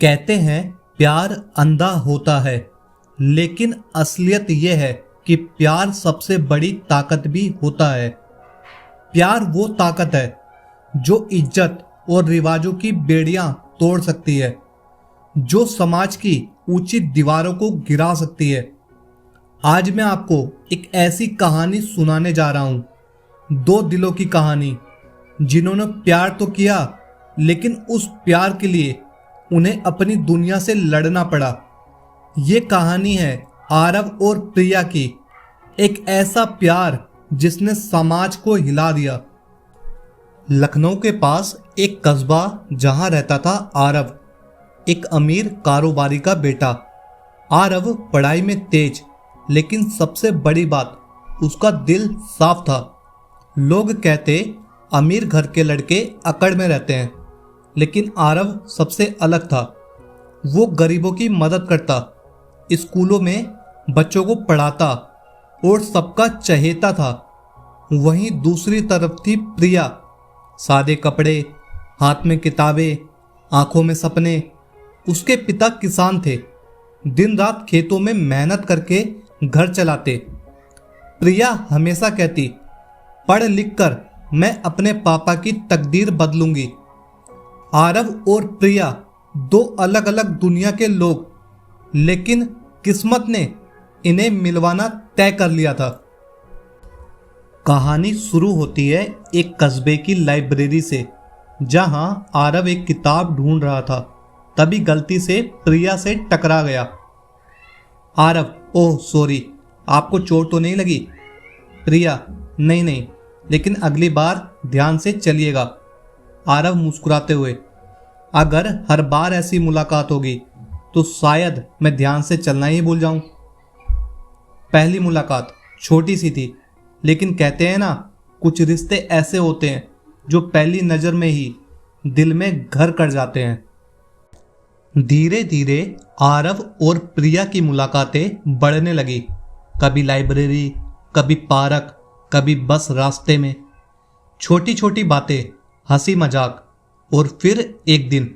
कहते हैं प्यार अंधा होता है, लेकिन असलियत यह है कि प्यार सबसे बड़ी ताकत भी होता है। प्यार वो ताकत है जो इज्जत और रिवाजों की बेड़ियां तोड़ सकती है, जो समाज की ऊंची दीवारों को गिरा सकती है। आज मैं आपको एक ऐसी कहानी सुनाने जा रहा हूं, दो दिलों की कहानी जिन्होंने प्यार तो किया, लेकिन उस प्यार के लिए उन्हें अपनी दुनिया से लड़ना पड़ा। ये कहानी है आरव और प्रिया की, एक ऐसा प्यार जिसने समाज को हिला दिया। लखनऊ के पास एक कस्बा जहां रहता था आरव, एक अमीर कारोबारी का बेटा। आरव पढ़ाई में तेज, लेकिन सबसे बड़ी बात उसका दिल साफ था। लोग कहते अमीर घर के लड़के अकड़ में रहते हैं, लेकिन आरव सबसे अलग था। वो गरीबों की मदद करता, स्कूलों में बच्चों को पढ़ाता और सबका चहेता था। वहीं दूसरी तरफ थी प्रिया, सादे कपड़े, हाथ में किताबें, आंखों में सपने। उसके पिता किसान थे, दिन रात खेतों में मेहनत करके घर चलाते। प्रिया हमेशा कहती, पढ़ लिख कर मैं अपने पापा की तकदीर बदलूंगी। आरव और प्रिया दो अलग अलग दुनिया के लोग, लेकिन किस्मत ने इन्हें मिलवाना तय कर लिया था। कहानी शुरू होती है एक कस्बे की लाइब्रेरी से, जहां आरव एक किताब ढूंढ रहा था। तभी गलती से प्रिया से टकरा गया। आरव, ओह सॉरी, आपको चोट तो नहीं लगी? प्रिया, नहीं नहीं, लेकिन अगली बार ध्यान से चलिएगा। आरव मुस्कुराते हुए, अगर हर बार ऐसी मुलाकात होगी तो शायद मैं ध्यान से चलना ही भूल जाऊं। पहली मुलाकात छोटी सी थी, लेकिन कहते हैं ना, कुछ रिश्ते ऐसे होते हैं जो पहली नज़र में ही दिल में घर कर जाते हैं। धीरे धीरे आरव और प्रिया की मुलाकातें बढ़ने लगी। कभी लाइब्रेरी, कभी पार्क, कभी बस रास्ते में। छोटी छोटी बातें, हंसी मजाक, और फिर एक दिन।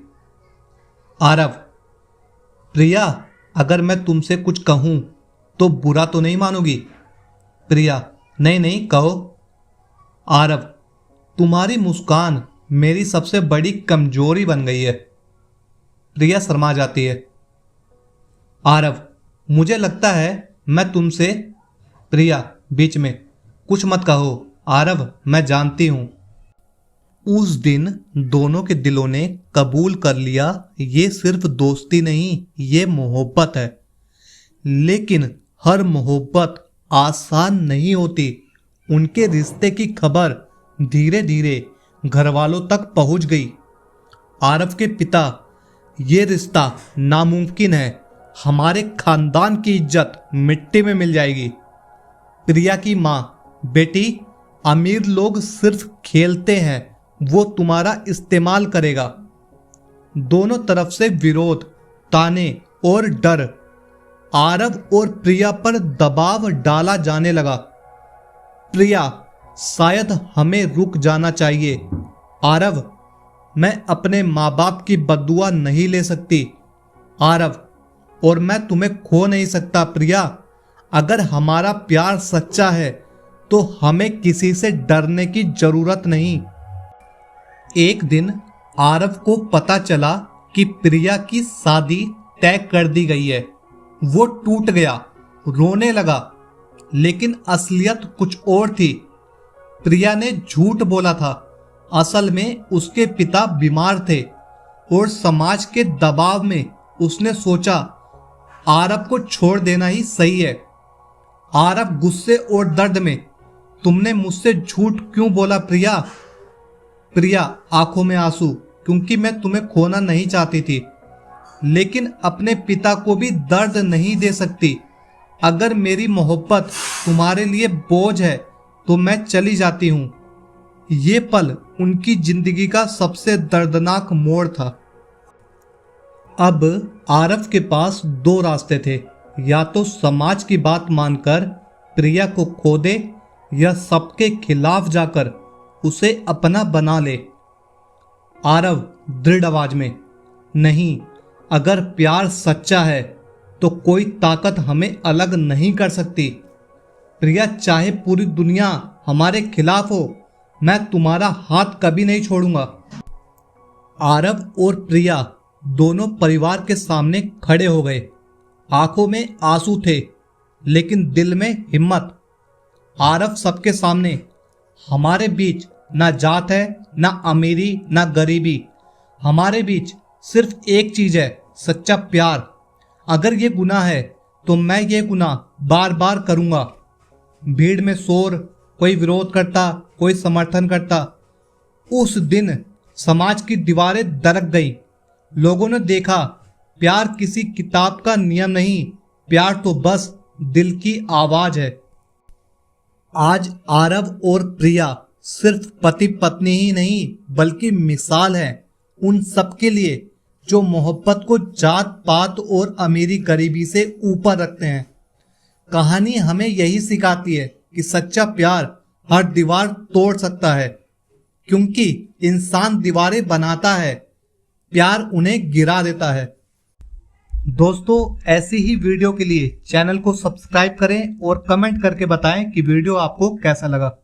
आरव, प्रिया, अगर मैं तुमसे कुछ कहूं तो बुरा तो नहीं मानोगी? प्रिया, नहीं नहीं, कहो। आरव, तुम्हारी मुस्कान मेरी सबसे बड़ी कमजोरी बन गई है। प्रिया शर्मा जाती है। आरव, मुझे लगता है मैं तुमसे। प्रिया बीच में, कुछ मत कहो आरव, मैं जानती हूं। उस दिन दोनों के दिलों ने कबूल कर लिया, ये सिर्फ दोस्ती नहीं, ये मोहब्बत है। लेकिन हर मोहब्बत आसान नहीं होती। उनके रिश्ते की खबर धीरे धीरे घर वालों तक पहुंच गई। आरव के पिता, ये रिश्ता नामुमकिन है, हमारे खानदान की इज्जत मिट्टी में मिल जाएगी। प्रिया की माँ, बेटी, अमीर लोग सिर्फ खेलते हैं, वो तुम्हारा इस्तेमाल करेगा। दोनों तरफ से विरोध, ताने और डर। आरव और प्रिया पर दबाव डाला जाने लगा। प्रिया, शायद हमें रुक जाना चाहिए। आरव, मैं अपने माँ बाप की बद्दुआ नहीं ले सकती। आरव, और मैं तुम्हें खो नहीं सकता। प्रिया, अगर हमारा प्यार सच्चा है तो हमें किसी से डरने की जरूरत नहीं। एक दिन आरव को पता चला कि प्रिया की शादी तय कर दी गई है। वो टूट गया, रोने लगा, लेकिन असलियत कुछ और थी। प्रिया ने झूठ बोला था। असल में उसके पिता बीमार थे और समाज के दबाव में उसने सोचा आरव को छोड़ देना ही सही है। आरव गुस्से और दर्द में, तुमने मुझसे झूठ क्यों बोला प्रिया? प्रिया आंखों में आंसू, क्योंकि मैं तुम्हें खोना नहीं चाहती थी, लेकिन अपने पिता को भी दर्द नहीं दे सकती। अगर मेरी मोहब्बत तुम्हारे लिए बोझ है तो मैं चली जाती हूँ। ये पल उनकी जिंदगी का सबसे दर्दनाक मोड़ था। अब आरव के पास दो रास्ते थे, या तो समाज की बात मानकर प्रिया को खो दे, या सबके खिलाफ जाकर उसे अपना बना ले। आरव दृढ़ आवाज में, नहीं, अगर प्यार सच्चा है तो कोई ताकत हमें अलग नहीं कर सकती। प्रिया, चाहे पूरी दुनिया हमारे खिलाफ हो, मैं तुम्हारा हाथ कभी नहीं छोड़ूंगा। आरव और प्रिया दोनों परिवार के सामने खड़े हो गए। आंखों में आंसू थे लेकिन दिल में हिम्मत। आरव सबके सामने, हमारे बीच ना जात है, ना अमीरी, ना गरीबी, हमारे बीच सिर्फ एक चीज है, सच्चा प्यार। अगर ये गुनाह है तो मैं ये गुनाह बार बार करूंगा। भीड़ में शोर, कोई विरोध करता, कोई समर्थन करता। उस दिन समाज की दीवारें दरक गई। लोगों ने देखा, प्यार किसी किताब का नियम नहीं, प्यार तो बस दिल की आवाज है। आज आरव और प्रिया सिर्फ पति पत्नी ही नहीं बल्कि मिसाल है उन सबके लिए जो मोहब्बत को जात पात और अमीरी गरीबी से ऊपर रखते हैं। कहानी हमें यही सिखाती है कि सच्चा प्यार हर दीवार तोड़ सकता है, क्योंकि इंसान दीवारें बनाता है, प्यार उन्हें गिरा देता है। दोस्तों, ऐसी ही वीडियो के लिए चैनल को सब्सक्राइब करें और कमेंट करके बताएं कि वीडियो आपको कैसा लगा।